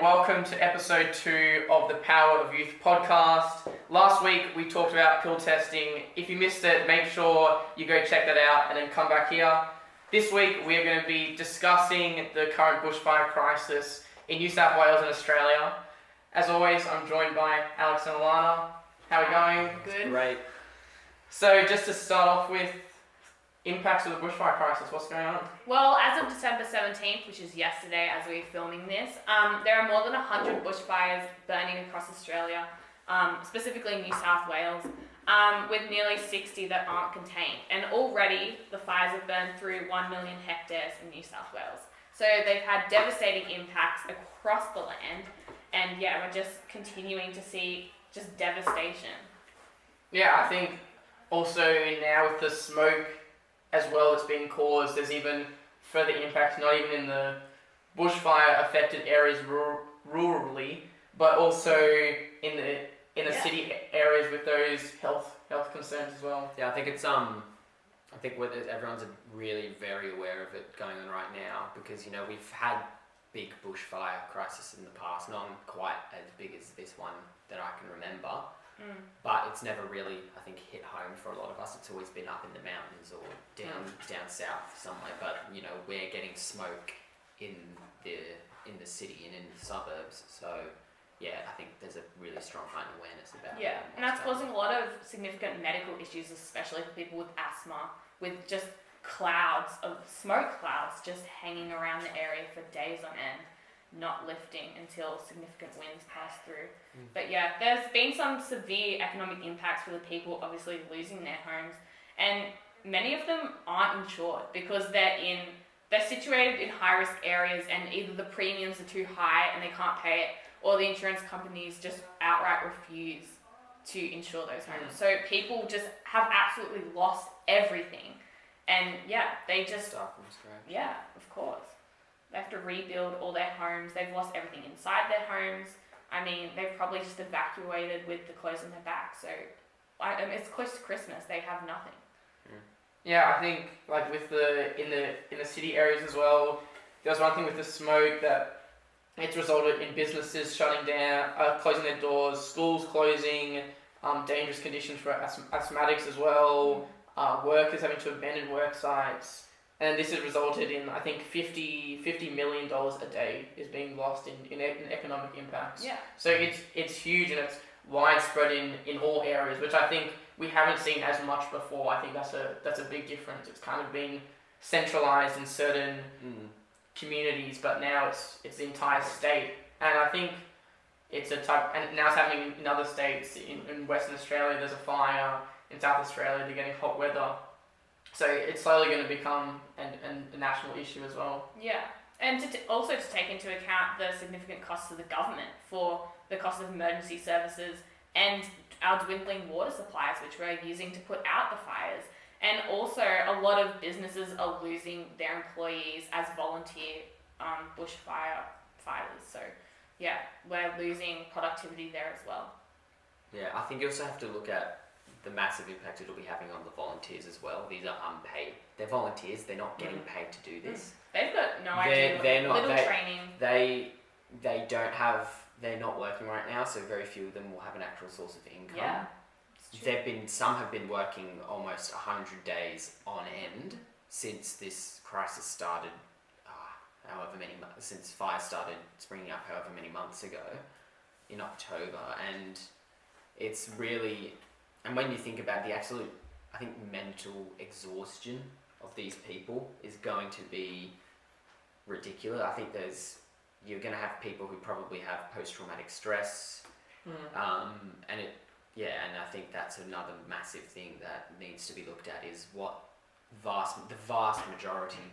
welcome to episode 2 of the Power of Youth podcast. Last week we talked about pill testing. If you missed it, make sure you go check that out and then come back here. This week we are going to be discussing the current bushfire crisis in New South Wales and Australia. As always, I'm joined by Alex and Alannah. How are we going? Good. Great. So just to start off with, impacts of the bushfire crisis, what's going on? Well, as of December 17th, which is yesterday as we're filming this, there are more than 100 bushfires burning across Australia, specifically New South Wales, with nearly 60 that aren't contained. And already the fires have burned through 1 million hectares in New South Wales. So they've had devastating impacts across the land. And yeah, we're just continuing to see just devastation. Yeah, I think also now with the smoke as well that's being caused, there's even further impacts, not even in the bushfire affected areas rurally, but also in the city areas with those health concerns as well. Yeah, I think it's everyone's really very aware of it going on right now because we've had big bushfire crisis in the past, not quite as big as this one that I can remember. But it's never really, I think, hit home for a lot of us. It's always been up in the mountains or down south somewhere. But we're getting smoke in the city and in the suburbs. So yeah, I think there's a really strong heightened awareness about it. Yeah, and that's causing a lot of significant medical issues, especially for people with asthma, with just smoke clouds just hanging around the area for days on end, not lifting until significant winds pass through. But yeah, there's been some severe economic impacts for the people obviously losing their homes, and many of them aren't insured because they're situated in high-risk areas, and either the premiums are too high and they can't pay it, or the insurance companies just outright refuse to insure those homes. So people just have absolutely lost everything, and yeah, they just start from scratch. Yeah, of course. They have to rebuild all their homes. They've lost everything inside their homes. I mean, they've probably just evacuated with the clothes on their back. So, it's close to Christmas. They have nothing. Yeah, I think like with in the city areas as well, there was one thing with the smoke that it's resulted in businesses shutting down, closing their doors, schools closing, dangerous conditions for asthmatics as well, workers having to abandon work sites. And this has resulted in, I think, $50 million a day is being lost in economic impacts. Yeah. So it's huge and it's widespread in all areas, which I think we haven't seen as much before. I think that's a big difference. It's kind of been centralized in certain communities, but now it's the entire state. And I think it's and now it's happening in other states. In Western Australia, there's a fire. In South Australia, they're getting hot weather. So it's slowly going to become a national issue as well. Yeah, and also to take into account the significant costs of the government for the cost of emergency services and our dwindling water supplies, which we're using to put out the fires. And also a lot of businesses are losing their employees as volunteer bushfire fighters. So yeah, we're losing productivity there as well. Yeah, I think you also have to look at the massive impact it'll be having on the volunteers as well. These are unpaid. They're volunteers. They're not getting paid to do this. They've got no idea. Training. They're not working right now, so very few of them will have an actual source of income. Yeah. Some have been working almost 100 days on end since this crisis started, since fire started springing up however many months ago in October. And it's really, and when you think about the absolute, I think mental exhaustion of these people is going to be ridiculous. I think you're going to have people who probably have post-traumatic stress, and I think that's another massive thing that needs to be looked at is what the vast majority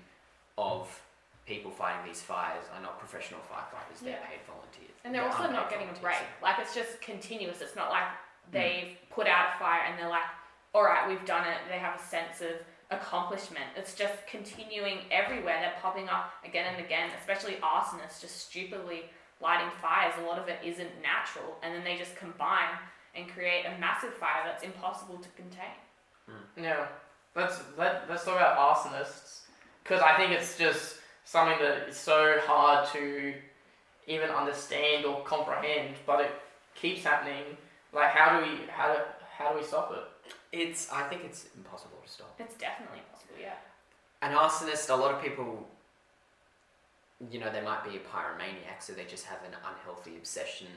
of people fighting these fires are not professional firefighters. They're paid volunteers, and they're also not getting a break. Like, it's just continuous. It's not like they've put out a fire and they're like, all right, we've done it. They have a sense of accomplishment. It's just continuing everywhere. They're popping up again and again, especially arsonists just stupidly lighting fires. A lot of it isn't natural, and then they just combine and create a massive fire that's impossible to contain. Yeah, let's talk about arsonists, because I think it's just something that is so hard to even understand or comprehend, but it keeps happening. Like, how do we stop it? I think it's impossible to stop. It's definitely possible, yeah. An arsonist, a lot of people, you know, they might be a pyromaniac, so they just have an unhealthy obsession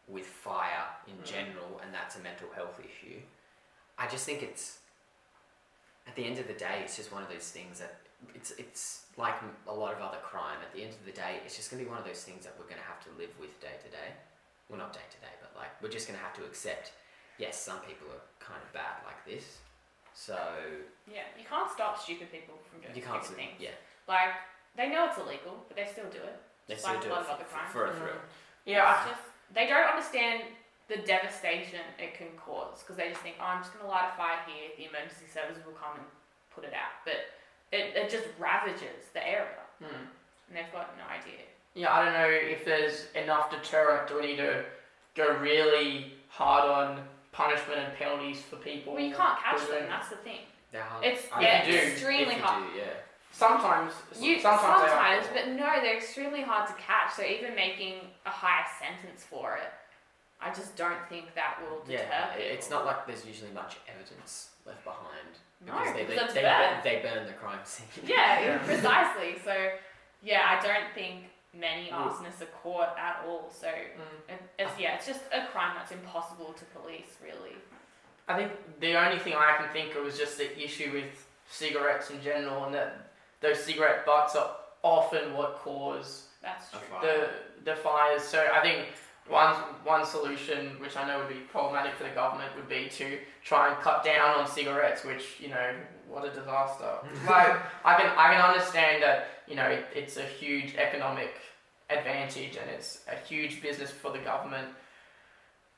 with fire in general, and that's a mental health issue. I just think it's, at the end of the day, it's just one of those things that it's like a lot of other crime. At the end of the day, it's just going to be one of those things that we're going to have to live with day to day. Well, not day to day, but like we're just going to have to accept. Yes, some people are kind of bad like this, so yeah, you can't stop stupid people from doing stupid things. Yeah, like they know it's illegal, but they still do it. They still do it for a thrill. Yeah, they don't understand the devastation it can cause because they just think, oh, I'm just going to light a fire here. The emergency services will come and put it out, but it just ravages the area, and they've got no idea. Yeah, I don't know if there's enough deterrent. Do we need to go really hard on punishment and penalties for people? Well, you can't catch them. That's the thing. They're hard. It's extremely hard. Sometimes, but no, they're extremely hard to catch. So even making a higher sentence for it, I just don't think that will deter people. It's not like there's usually much evidence left behind. No, Because they burn the crime scene. Yeah, precisely. So, yeah, I don't think many arsonists are caught at all. So, it's just a crime that's impossible to police, really. I think the only thing I can think of is just the issue with cigarettes in general, and that those cigarette butts are often what cause the fires. So I think one solution, which I know would be problematic for the government, would be to try and cut down on cigarettes, which, you know, what a disaster. Like, I can understand that, you know, it's a huge economic advantage and it's a huge business for the government,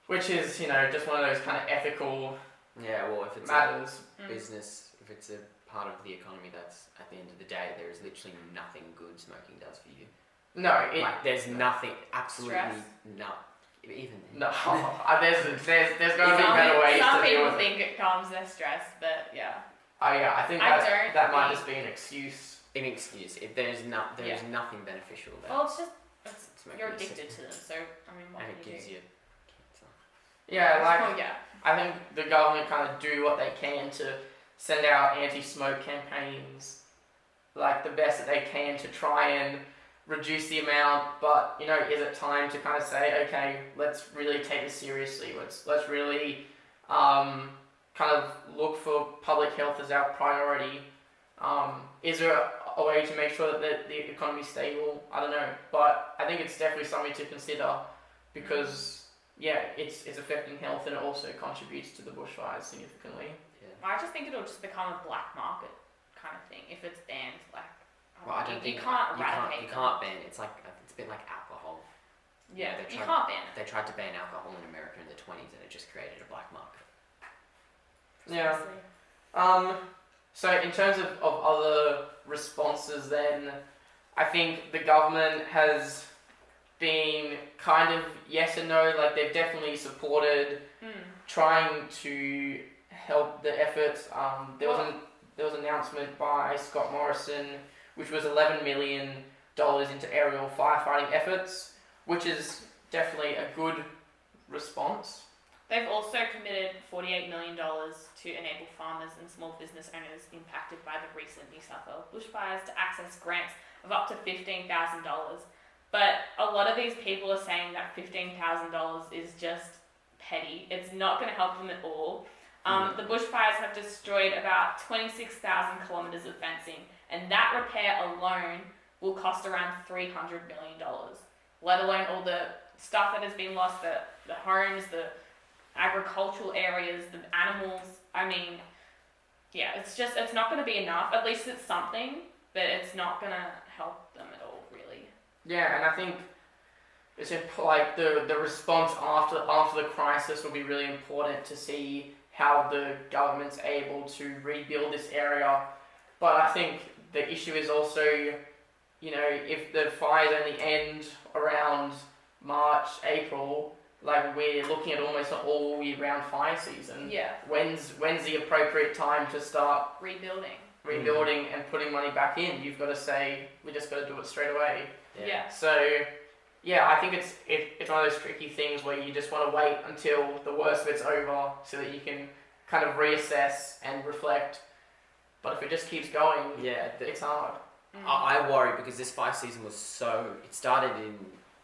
which is, you know, just one of those kind of ethical if it's matters. A business, if it's a part of the economy, that's, at the end of the day, there is literally nothing good smoking does for you. No, there's nothing, absolutely even no. There's got to be better ways to deal with it. Some people think it calms their stress, but yeah. I think that might just be an excuse. An excuse. If there's nothing beneficial there. Well, you're addicted to them, so I mean, what and it can you gives do? you cancer. Yeah, I think the government kind of do what they can to send out anti-smoke campaigns, like the best that they can to try and reduce the amount. But, you know, is it time to kind of say, okay, let's really take this seriously. Let's really kind of look for public health as our priority. Is there a way to make sure that the economy is stable? I don't know, but I think it's definitely something to consider because it's affecting health and it also contributes to the bushfires significantly. I just think it'll just become a black market kind of thing if it's banned. Like, I don't think you can't eradicate. You can't ban it. It's a bit like alcohol. Yeah, you can't ban it. They tried to ban alcohol in America in the 1920s, and it just created a black market. Yeah. So in terms of other responses, then I think the government has been kind of yes and no. Like they've definitely supported trying to help the efforts. There was an announcement by Scott Morrison, which was $11 million into aerial firefighting efforts, which is definitely a good response. They've also committed $48 million to enable farmers and small business owners impacted by the recent New South Wales bushfires to access grants of up to $15,000. But a lot of these people are saying that $15,000 is just petty. It's not going to help them at all. The bushfires have destroyed about 26,000 kilometres of fencing, and that repair alone will cost around $300 million, let alone all the stuff that has been lost, the homes, the agricultural areas, the animals. I mean, it's not going to be enough. At least it's something, but it's not going to help them at all, really. Yeah, and I think it's like the response after the crisis will be really important to see how the government's able to rebuild this area. But I think the issue is also, you know, if the fires only end around March, April, like we're looking at almost an all year round fire season. Yeah. When's the appropriate time to start rebuilding and putting money back in? You've got to say we just got to do it straight away. Yeah. So yeah, I think it's one of those tricky things where you just want to wait until the worst of it's over so that you can kind of reassess and reflect. But if it just keeps going, it's hard. I worry because this fire season was it started in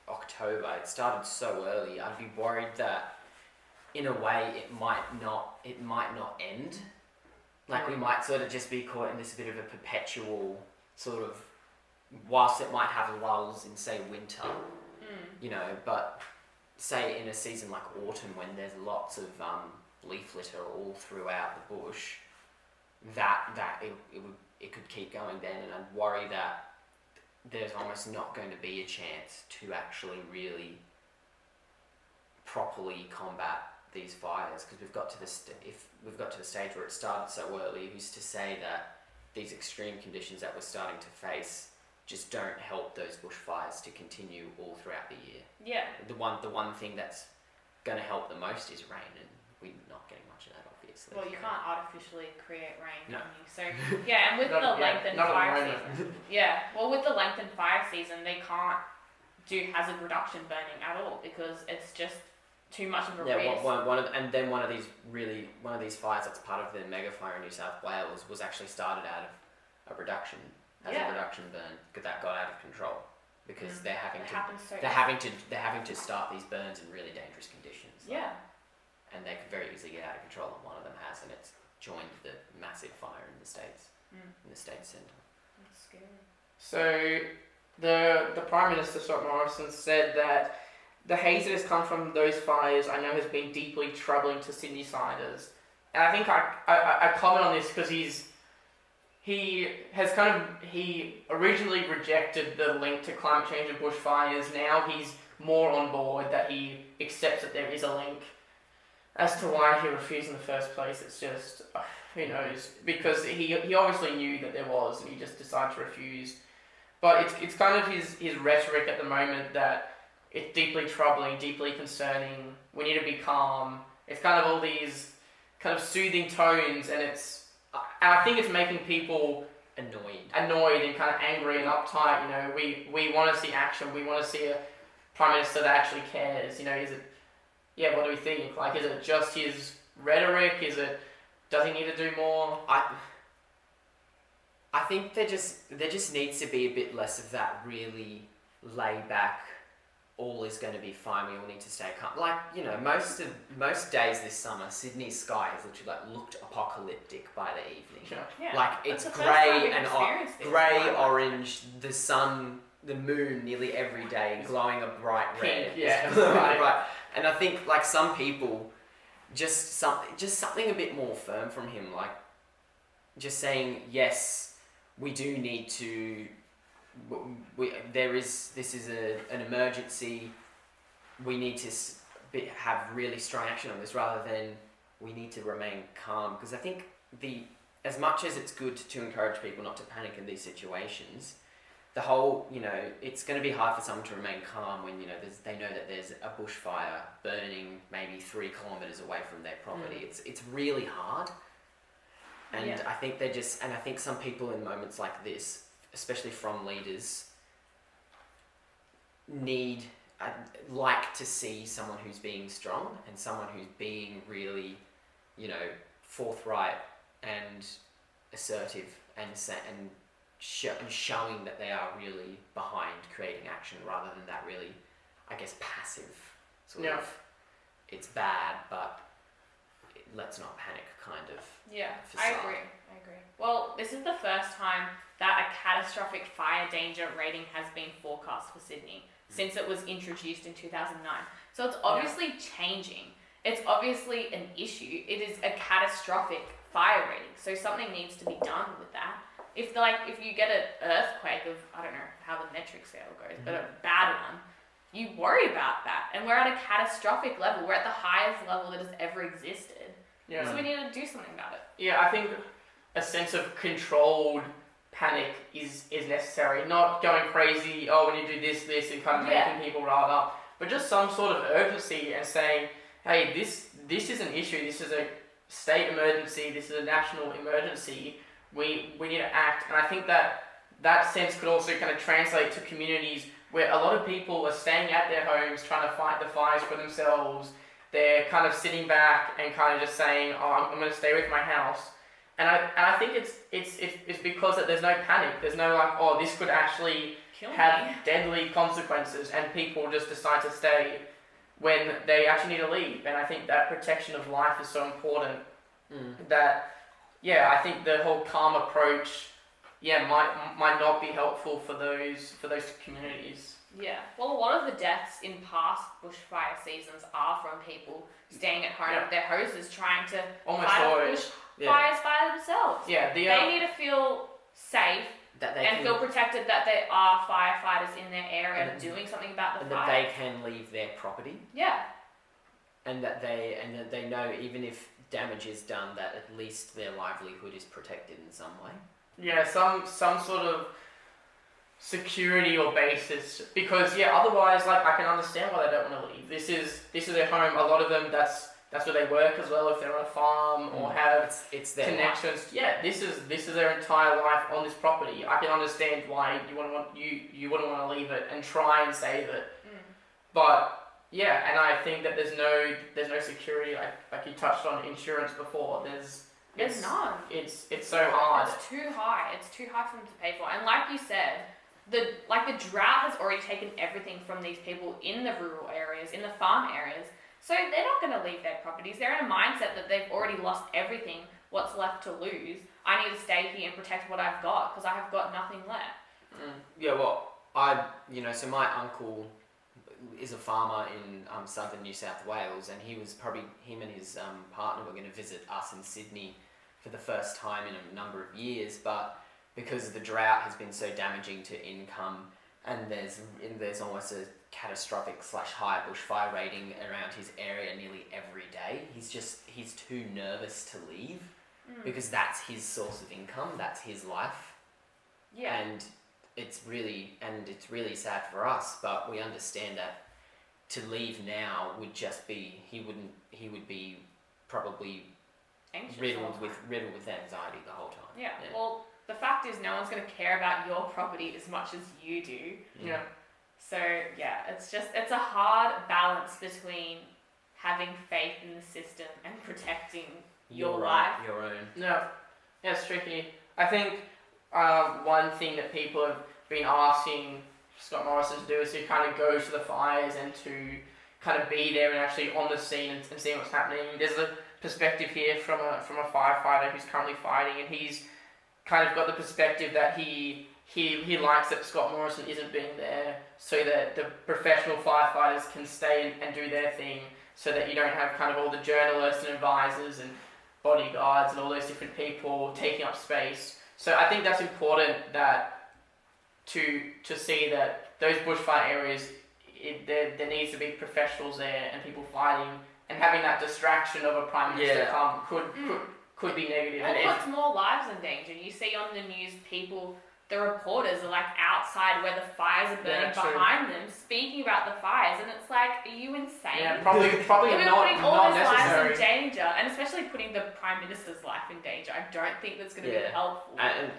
October. It started so early. I'd be worried that in a way it might not end. Like we might sort of just be caught in this bit of a perpetual sort of, whilst it might have lulls in say winter, you know, but say in a season like autumn when there's lots of leaf litter all throughout the bush, that it could keep going then, and I'd worry that there's almost not going to be a chance to actually really properly combat these fires, because we've got to the stage where it started so early. Who's to say that these extreme conditions that we're starting to face just don't help those bushfires to continue all throughout the year? Yeah. The one thing that's going to help the most is rain, and we're not getting much of that, obviously. Well, you can't artificially create rain, No. can you? So yeah, and with the lengthened fire season, with the lengthened fire season, they can't do hazard reduction burning at all because it's just too much of a risk. One of these fires that's part of the mega fire in New South Wales was actually started out of a reduction burn, because that got out of control because they're having to start these burns in really dangerous conditions. And they could very easily get out of control, and one of them has, and it's joined the massive fire in the States, in the States Centre. That's scary. So the Prime Minister, Scott Morrison, said that the haze that has come from those fires, I know, has been deeply troubling to Sydney-siders. And I think I comment on this because he originally rejected the link to climate change and bushfires. Now he's more on board, that he accepts that there is a link. As to why he refused in the first place, it's just, who knows? Because he obviously knew that there was, and he just decided to refuse. But it's kind of his rhetoric at the moment that it's deeply troubling, deeply concerning, we need to be calm. It's kind of all these kind of soothing tones, and I think it's making people annoyed and kind of angry and uptight. You know, we want to see action. We want to see a Prime Minister that actually cares. You know, what do we think? Like, is it just his rhetoric? Does he need to do more? I think there just needs to be a bit less of that really laid back, all is going to be fine, we all need to stay calm. Like, you know, most days this summer, Sydney's sky has literally looked apocalyptic by the evening. Yeah. Like, it's grey and orange, the sun, the moon nearly every day glowing a bright red. Right. And I think, like, some people, just something a bit more firm from him, like just saying, yes, we do need to. This is an emergency. We need to have really strong action on this, rather than we need to remain calm. Because I think as much as it's good to encourage people not to panic in these situations, the whole, you know, it's going to be hard for someone to remain calm when, you know, they know that there's a bushfire burning maybe 3 kilometres away from their property. It's really hard. And I think I think some people in moments like this, especially from leaders, like to see someone who's being strong and someone who's being really, you know, forthright and assertive and showing that they are really behind creating action, rather than that really, I guess, passive sort of, it's bad, but let's not panic kind of facade. I agree. Well, this is the first time that a catastrophic fire danger rating has been forecast for Sydney since it was introduced in 2009. So it's obviously changing. It's obviously an issue. It is a catastrophic fire rating. So something needs to be done with that. If you get an earthquake of, I don't know how the metric scale goes, but a bad one, you worry about that. And we're at a catastrophic level. We're at the highest level that has ever existed. Yeah. So we need to do something about it. Yeah, I think a sense of controlled panic is necessary. Not going crazy, we need to do this, and kind of making people riled up. But just some sort of urgency and saying, hey, this is an issue. This is a state emergency. This is a national emergency. We need to act. And I think that sense could also kind of translate to communities where a lot of people are staying at their homes trying to fight the fires for themselves. They're kind of sitting back and kind of just saying, "Oh, I'm going to stay with my house." And I think it's because that there's no panic. There's no like, "Oh, this could actually have deadly consequences," and people just decide to stay when they actually need to leave. And I think that protection of life is so important that, yeah, I think the whole calm approach, might not be helpful for those communities. Yeah. Well, a lot of the deaths in past bushfire seasons are from people staying at home with their hoses, trying to fight off bushfires by themselves. Yeah. They need to feel safe and feel protected that there are firefighters in their area doing something about the fire. That they can leave their property. Yeah. And that they know even if damage is done, that at least their livelihood is protected in some way. Yeah, some sort of security or basis, because otherwise, like, I can understand why they don't want to leave. This is their home. A lot of them, that's where they work as well, if they're on a farm or have it's their connections. life. Yeah, this is their entire life on this property. I can understand why you wouldn't want to leave it and try and save it. But yeah, and I think that there's no security, like you touched on insurance before. There's none. It's so hard. It's too high. It's too high for them to pay for. And like you said, the drought has already taken everything from these people in the rural areas, in the farm areas. So they're not going to leave their properties. They're in a mindset that they've already lost everything. What's left to lose? I need to stay here and protect what I've got because I have got nothing left. Yeah, well, so my uncle is a farmer in southern New South Wales, and him and his partner were going to visit us in Sydney for the first time in a number of years, but because the drought has been so damaging to income, and there's almost a catastrophic / high bushfire rating around his area nearly every day, he's too nervous to leave because that's his source of income, that's his life. Yeah. And it's really sad for us, but we understand that to leave now would just be he would be probably anxious, riddled with anxiety the whole time. Yeah. Well, the fact is, no one's going to care about your property as much as you do. Yeah. So yeah, it's a hard balance between having faith in the system and protecting your life. Your own. No, yeah, it's tricky. I think one thing that people have been asking Scott Morrison to do is to kind of go to the fires and to kind of be there and actually on the scene and seeing what's happening. There's a perspective here from a firefighter who's currently fighting, and he's kind of got the perspective that he likes that Scott Morrison isn't being there, so that the professional firefighters can stay and do their thing, so that you don't have kind of all the journalists and advisors and bodyguards and all those different people taking up space. So I think that's important, that to see that those bushfire areas, there needs to be professionals there and people fighting, and having that distraction of a prime minister come could be negative. And it puts more lives in danger. You see on the news the reporters are like outside where the fires are burning behind them, speaking about the fires, and it's like, are you insane? Yeah, probably You're not putting all those necessary. lives in danger, and especially putting the Prime Minister's life in danger. I don't think that's going to be helpful. And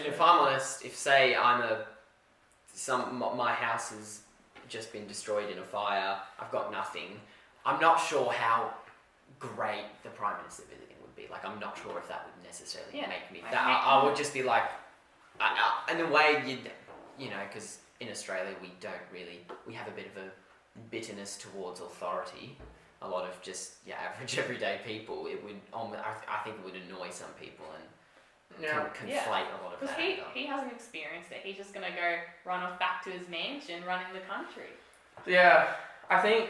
if I'm honest, if say my house has just been destroyed in a fire, I've got nothing, I'm not sure how great the Prime Minister visiting would be. Like, I'm not sure if that would necessarily make me. I would just be like, in a way, because in Australia we have a bit of a bitterness towards authority. A lot of just average everyday people. It would, I think, it would annoy some people and conflate a lot of that. Because he hasn't experienced it. He's just gonna go run off back to his mansion, running the country. Yeah, I think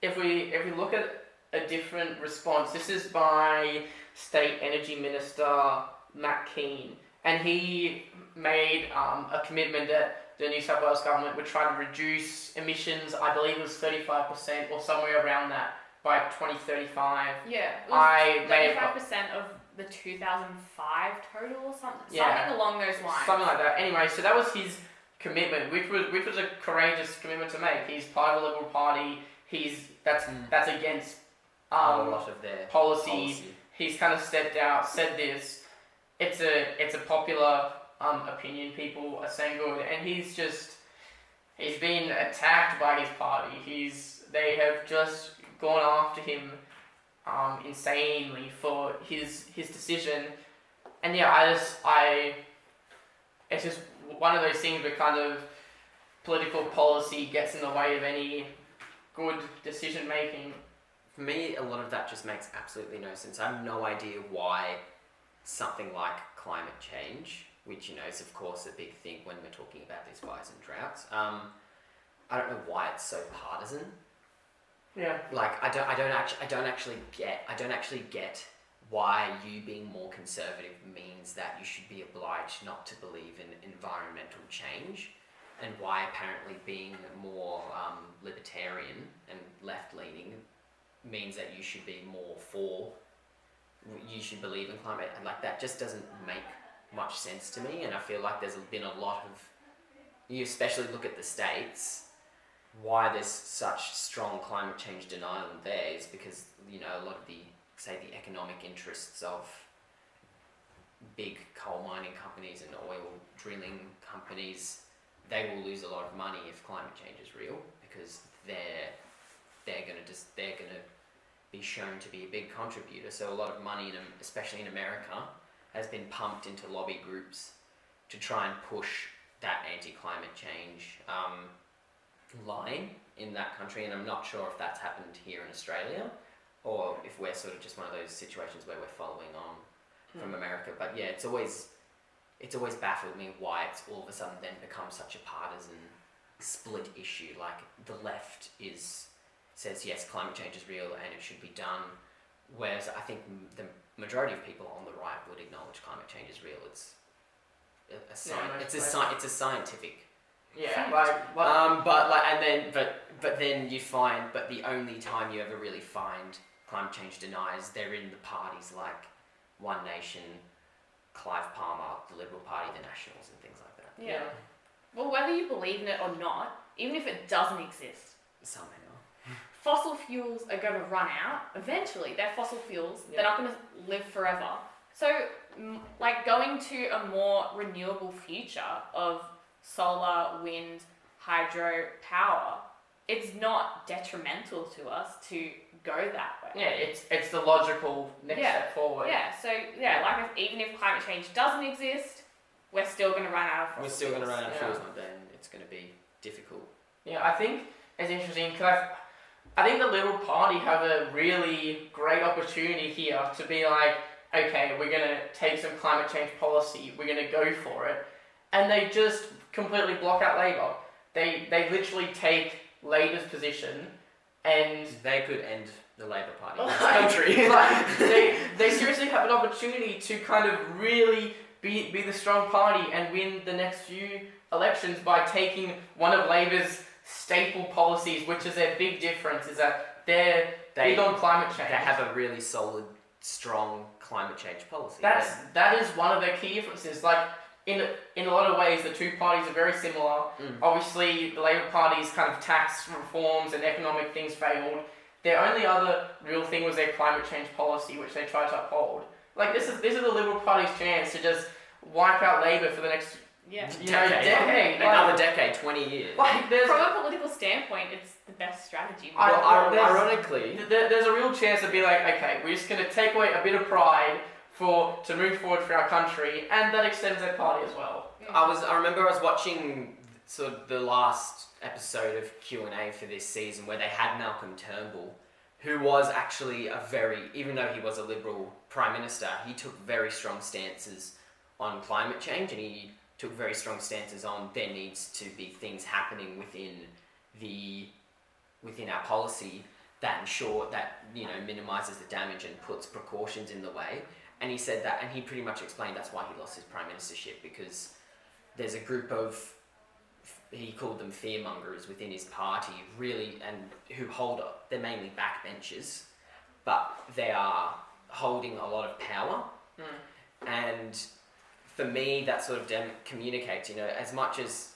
if we look at a different response, this is by State Energy Minister Matt Keane. And he made a commitment that the New South Wales government would try to reduce emissions, I believe it was 35% or somewhere around that, by 2035. Yeah, it was 35% of the 2005 total or something. Something along those lines. Something like that. Anyway, so that was his commitment, which was a courageous commitment to make. He's part of the Liberal Party. That's against a lot of their policy. He's kind of stepped out, said this. It's a popular opinion. People are saying good, and he's He's been attacked by his party. They have just gone after him insanely for his decision. And yeah, it's just one of those things where kind of political policy gets in the way of any good decision making. For me, a lot of that just makes absolutely no sense. I have no idea why something like climate change, which is of course a big thing when we're talking about these fires and droughts. I don't know why it's so partisan. Yeah. Like I don't actually get why you being more conservative means that you should be obliged not to believe in environmental change, and why apparently being more libertarian and left-leaning means that you should be more you should believe in climate. And like that just doesn't make much sense to me, and I feel like there's been a lot of, you especially look at the States, why there's such strong climate change denial there is because, a lot of the economic interests of big coal mining companies and oil drilling companies, they will lose a lot of money if climate change is real, because they're gonna be shown to be a big contributor. So a lot of money, especially in America, has been pumped into lobby groups to try and push that anti-climate change line in that country. And I'm not sure if that's happened here in Australia, or if we're sort of just one of those situations where we're following on from America. But yeah, it's always baffled me why it's all of a sudden then become such a partisan split issue. Like the left says yes, climate change is real and it should be done, whereas I think the majority of people on the right would acknowledge climate change is real. It's a scientific. Yeah, but then you find, the only time you ever really find climate change deniers, they're in the parties like One Nation, Clive Palmer, the Liberal Party, the Nationals, and things like that. Yeah. Well, whether you believe in it or not, even if it doesn't exist, somehow fossil fuels are going to run out eventually. They're fossil fuels. They're not going to live forever. So, like, going to a more renewable future of solar, wind, hydro power, it's not detrimental to us to go that way. Yeah, it's the logical next step forward. Yeah, so, even if climate change doesn't exist, we're still going to run out of fossil We're still going to run out of fuels one day, and it's going to be difficult. Yeah, I think it's interesting because I think the Liberal Party have a really great opportunity here to be like, okay, we're going to take some climate change policy, we're going to go for it, and they just completely block out Labor. They literally take Labor's position, and they could end the Labor Party in this country. they seriously have an opportunity to kind of really be the strong party and win the next few elections by taking one of Labor's staple policies, which is their big difference, is that they're big on climate change. They have a really solid, strong climate change policy. That is one of their key differences. Like, in a lot of ways, the two parties are very similar. Obviously, the Labor Party's kind of tax reforms and economic things failed. Their only other real thing was their climate change policy, which they tried to uphold. Like, this is the Liberal Party's chance to just wipe out Labor for the next decade. Another decade, 20 years. From a political standpoint, it's the best strategy. Ironically, there's a real chance to be like, okay, we're just going to take away a bit of pride to move forward for our country, and that extends their party as well. I remember I was watching sort of the last episode of Q&A for this season where they had Malcolm Turnbull, who was actually even though he was a Liberal Prime Minister, he took very strong stances on climate change, and he took very strong stances on there needs to be things happening within our policy that ensure that minimises the damage and puts precautions in the way. And he said that, and he pretty much explained that's why he lost his prime ministership, because there's a group of, he called them fearmongers within his party, really, and who they're mainly backbenchers, but they are holding a lot of power. And for me, that sort of communicates, as much as,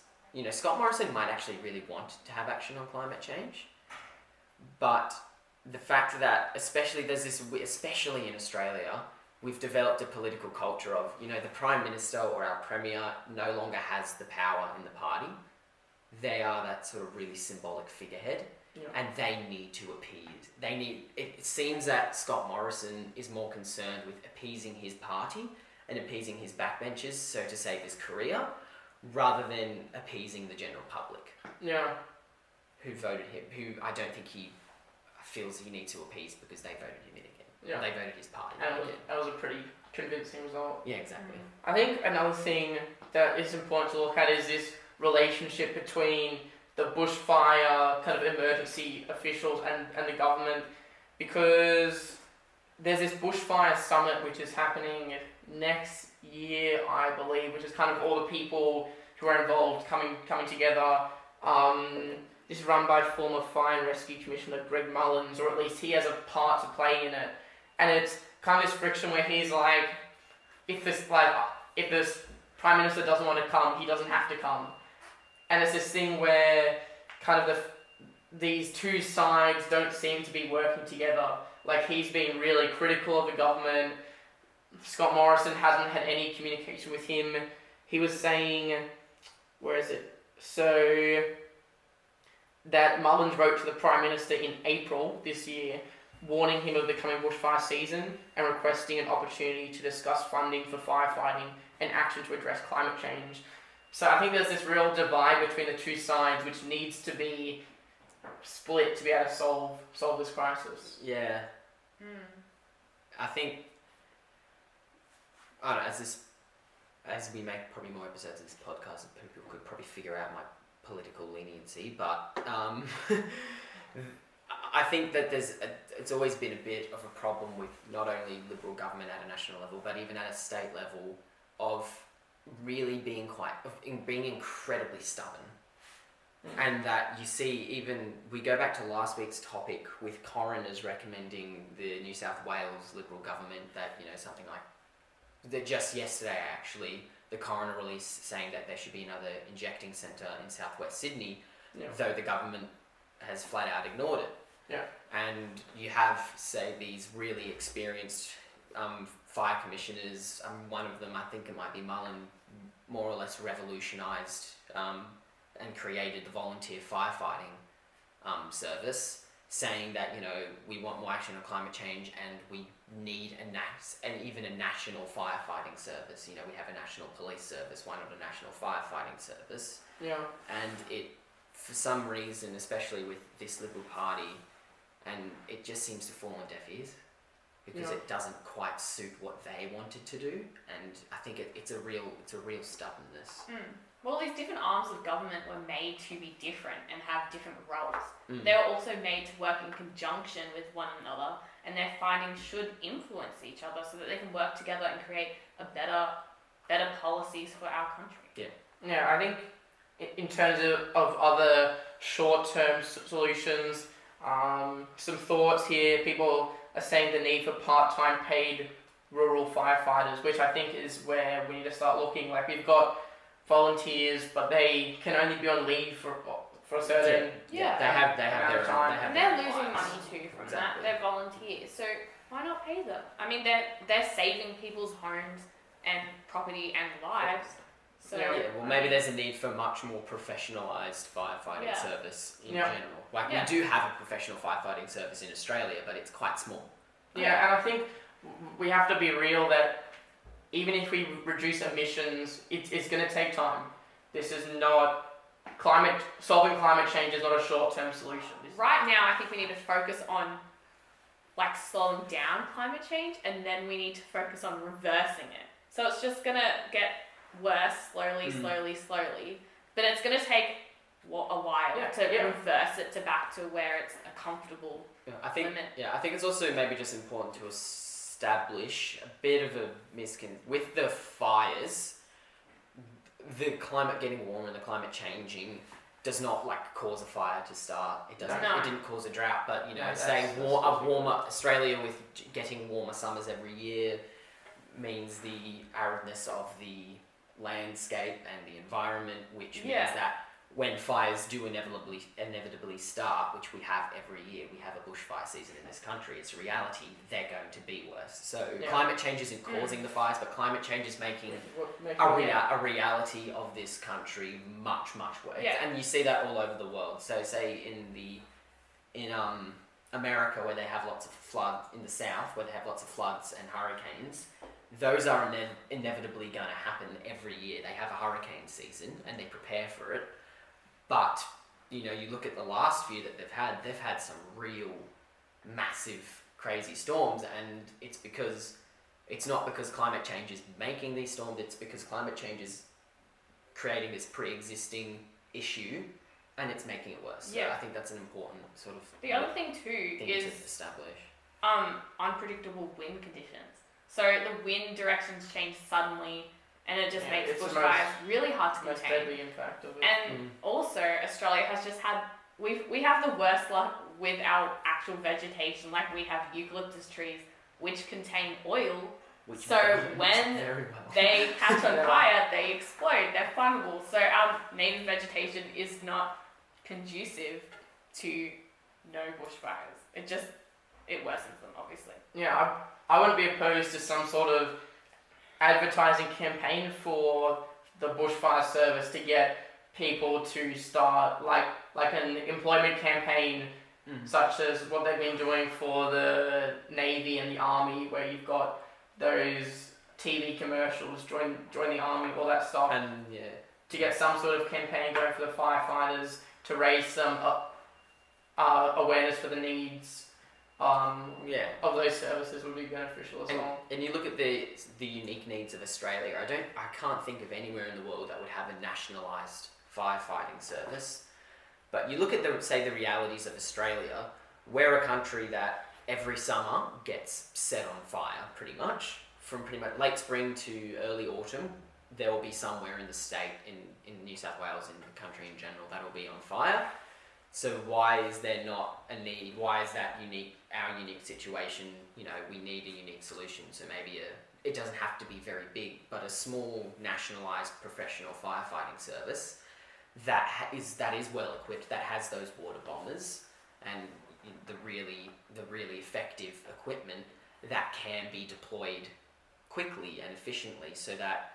Scott Morrison might actually really want to have action on climate change, but the fact that, especially in Australia, we've developed a political culture of, the Prime Minister or our Premier no longer has the power in the party. they are that sort of really symbolic figurehead, and they need to appease. It seems that Scott Morrison is more concerned with appeasing his party and appeasing his backbenchers, so to save his career, rather than appeasing the general public. Yeah. Who voted him, who I don't think he feels he needs to appease because they voted him in again. Yeah. They voted his party And in again. that was a pretty convincing result. Yeah, exactly. I think another thing that is important to look at is this relationship between the bushfire kind of emergency officials and the government, because there's this bushfire summit which is happening next year, I believe, which is kind of all the people who are involved coming together. This is run by former Fire and Rescue Commissioner Greg Mullins, or at least he has a part to play in it. And it's kind of this friction where he's like, if this Prime Minister doesn't want to come, he doesn't have to come. And it's this thing where kind of these two sides don't seem to be working together. Like, he's been really critical of the government. Scott Morrison hasn't had any communication with him. He was saying, where is it? So, that Mullins wrote to the Prime Minister in April this year, warning him of the coming bushfire season and requesting an opportunity to discuss funding for firefighting and action to address climate change. So I think there's this real divide between the two sides which needs to be split to be able to solve this crisis. Yeah. I think, I don't know, as we make probably more episodes of this podcast, people could probably figure out my political leniency, but I think that it's always been a bit of a problem with not only Liberal government at a national level, but even at a state level, of really being incredibly stubborn. And that you see, even we go back to last week's topic with coroners recommending the New South Wales Liberal government that, something like that. Just yesterday, actually, the coroner released saying that there should be another injecting centre in southwest Sydney, though the government has flat out ignored it. Yeah. And you have, say, these really experienced fire commissioners. One of them, I think it might be Mullen, more or less revolutionised and created the volunteer firefighting service, saying that we want more action on climate change and we need even a national firefighting service. We have a national police service, why not a national firefighting service? Yeah. And it, for some reason, especially with this Liberal Party, and it just seems to fall on deaf ears because it doesn't quite suit what they wanted to do, and I think it's a real stubbornness. Well, these different arms of government were made to be different and have different roles. They were also made to work in conjunction with one another, and their findings should influence each other so that they can work together and create a better policies for our country. Yeah, I think in terms of other short-term solutions, some thoughts here. People are saying the need for part-time paid rural firefighters, which I think is where we need to start looking. Like, we've got volunteers, but they can only be on leave for a certain they have their time. And they're losing money too from that. They're volunteers, so why not pay them? I mean, they're saving people's homes and property and lives. So well, maybe there's a need for much more professionalised firefighting service in general. Like, we do have a professional firefighting service in Australia, but it's quite small. Yeah, and I think we have to be real that even if we reduce emissions, it's going to take time. This is not solving climate change is not a short-term solution. Right now, I think we need to focus on slowing down climate change, and then we need to focus on reversing it. So it's just going to get worse slowly, but it's going to take a while to reverse it back to where it's a comfortable limit. I think it's also maybe just important to establish a bit of a with the fires, the climate getting warmer and the climate changing does not cause a fire to start. It doesn't. No. It didn't cause a drought, but a warmer Australia with getting warmer summers every year means the aridness of the landscape and the environment, which means that when fires do inevitably start, which we have every year, we have a bushfire season in this country, it's a reality, they're going to be worse. So climate change isn't causing the fires, but climate change is making a reality of this country much, much worse. Yeah. And you see that all over the world. So say in America, where they have lots of floods, in the south, where they have lots of floods and hurricanes, those are inevitably going to happen every year. They have a hurricane season and they prepare for it. But, you look at the last few that they've had some real massive, crazy storms, and it's not because climate change is making these storms, it's because climate change is creating this pre-existing issue, and it's making it worse. So I think that's an important sort of The other thing too is to establish. Unpredictable wind conditions. So the wind directions change suddenly, and it just makes bushfires really hard to most contain. deadly impact of it. And also, Australia has just had we have the worst luck with our actual vegetation. Like, we have eucalyptus trees which contain oil. So when they catch on fire, they explode. They're flammable. So our native vegetation is not conducive to no bushfires. It worsens them, obviously. Yeah, I wouldn't be opposed to some sort of advertising campaign for the bushfire service to get people to start like an employment campaign, such as what they've been doing for the Navy and the Army, where you've got those TV commercials, join the Army, all that stuff, and to get some sort of campaign going for the firefighters, to raise some awareness for the needs of those services would be beneficial as well. And you look at the unique needs of Australia. I can't think of anywhere in the world that would have a nationalised firefighting service. But you look at the realities of Australia. We're a country that every summer gets set on fire, pretty much late spring to early autumn. There will be somewhere in the state, in New South Wales, in the country in general, that will be on fire. So why is there not a need? Why is that our unique situation? We need a unique solution. So maybe it doesn't have to be very big, but a small nationalised professional firefighting service that is well equipped, that has those water bombers and the really effective equipment that can be deployed quickly and efficiently, so that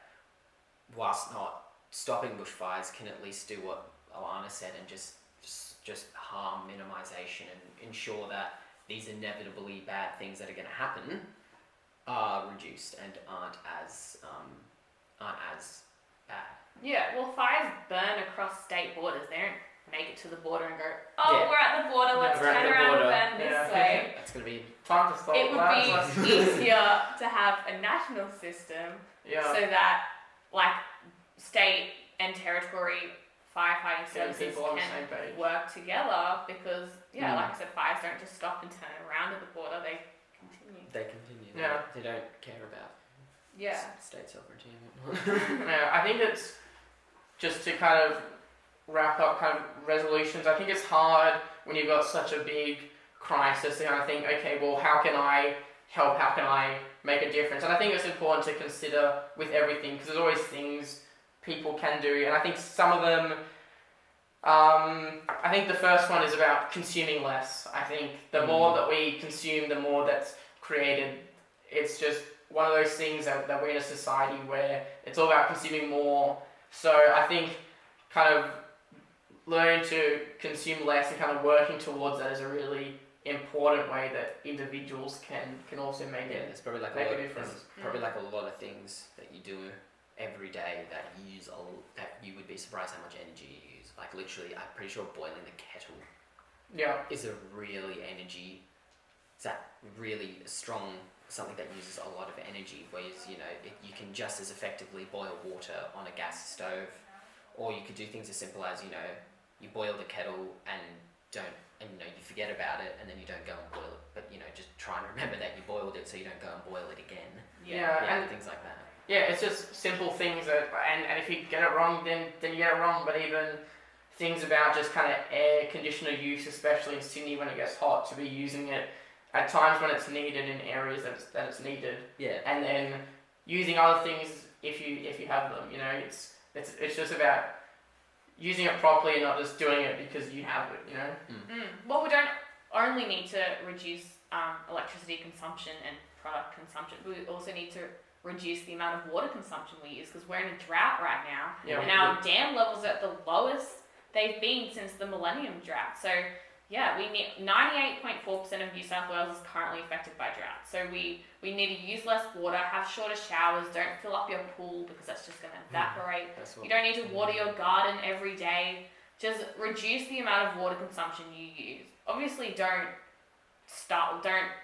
whilst not stopping bushfires, can at least do what Alannah said and just harm minimisation and ensure that these inevitably bad things that are going to happen are reduced and aren't as bad. Yeah, well, fires burn across state borders. They don't make it to the border and go, we're at the border, let's turn around and burn this way. That's going to be time to stop. It would be easier to have a national system so that, like, state and territory firefighting services can work together, because, like I said, fires don't just stop and turn around at the border, they continue. They don't care about state sovereignty and whatnot. I think it's just to kind of wrap up kind of resolutions. I think it's hard when you've got such a big crisis to kind of think, okay, well, how can I help? How can I make a difference? And I think it's important to consider with everything, because there's always things people can do, and I think some of them, I think the first one is about consuming less. I think the more that we consume, the more that's created. It's just one of those things that we're in a society where it's all about consuming more. So I think kind of learning to consume less and kind of working towards that is a really important way that individuals can also make it's probably like a difference. Probably like a lot of things that you do every day that you use that you would be surprised how much energy you use. Like, literally, I'm pretty sure boiling the kettle is a really strong, something that uses a lot of energy, whereas you can just as effectively boil water on a gas stove, or you could do things as simple as you boil the kettle and you forget about it, and then you don't go and boil it, but just try and remember that you boiled it so you don't go and boil it again. And things like that. Yeah, it's just simple things that, and if you get it wrong, then you get it wrong. But even things about just kind of air conditioner use, especially in Sydney when it gets hot, to be using it at times when it's needed in areas that it's needed. Yeah. And then using other things if you have them. It's just about using it properly and not just doing it because you have it, you know? Well, we don't only need to reduce electricity consumption and product consumption, but we also need to reduce the amount of water consumption we use because we're in a drought right now, and our dam levels are at the lowest they've been since the Millennium Drought. So yeah, we need 98.4% of New South Wales is currently affected by drought. So we need to use less water, have shorter showers, don't fill up your pool because that's just going to evaporate. You don't need to water your garden every day. Just reduce the amount of water consumption you use. Obviously, don't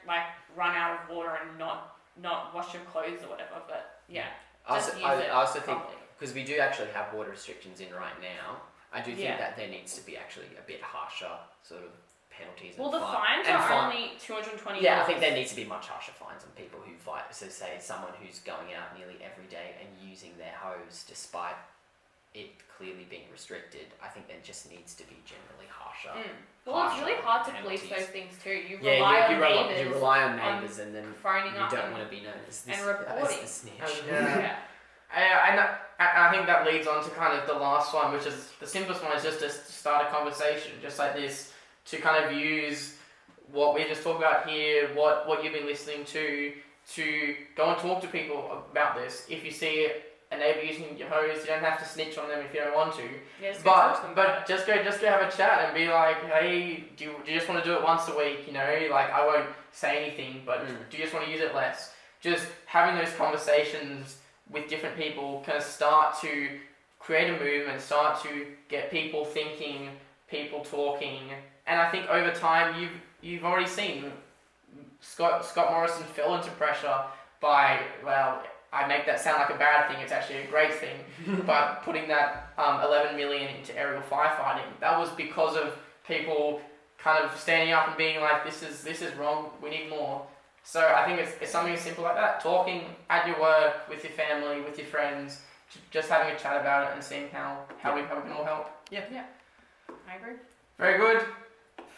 like run out of water and not wash your clothes or whatever. But yeah, I also think because we do actually have water restrictions in right now. I do think that there needs to be actually a bit harsher sort of penalties. Well, the fines are only $220. Yeah, I think there needs to be much harsher fines on people who fight. So say someone who's going out nearly every day and using their hose despite it clearly being restricted. I think there just needs to be generally harsher. Well, it's really hard to police those things too. You rely on neighbours and then phoning you up don't want to be known as this, and reporting. the snitch. I think that leads on to kind of the last one, which is the simplest one, is just to start a conversation, just like this, to kind of use what we just talked about here, what you've been listening to go and talk to people about this. If you see a neighbour using your hose, you don't have to snitch on them if you don't want to. But just go have a chat and be like, hey, do you just want to do it once a week? You know, like I won't say anything, but do you just want to use it less? Just having those conversations with different people kind of start to create a movement, start to get people thinking, people talking, and I think over time you've already seen Scott Morrison fell into pressure by, well, I make that sound like a bad thing, it's actually a great thing, but putting that 11 million into aerial firefighting, that was because of people kind of standing up and being like, this is wrong, we need more. So I think it's something as simple like that, talking at your work, with your family, with your friends, just having a chat about it and seeing how we can all help. Yeah, I agree. Very good.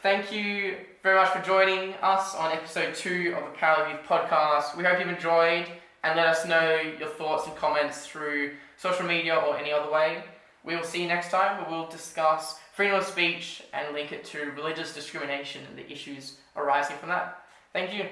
Thank you very much for joining us on episode 2 of the Parallel Youth podcast. We hope you've enjoyed, and let us know your thoughts and comments through social media or any other way. We will see you next time, where we'll discuss freedom of speech and link it to religious discrimination and the issues arising from that. Thank you.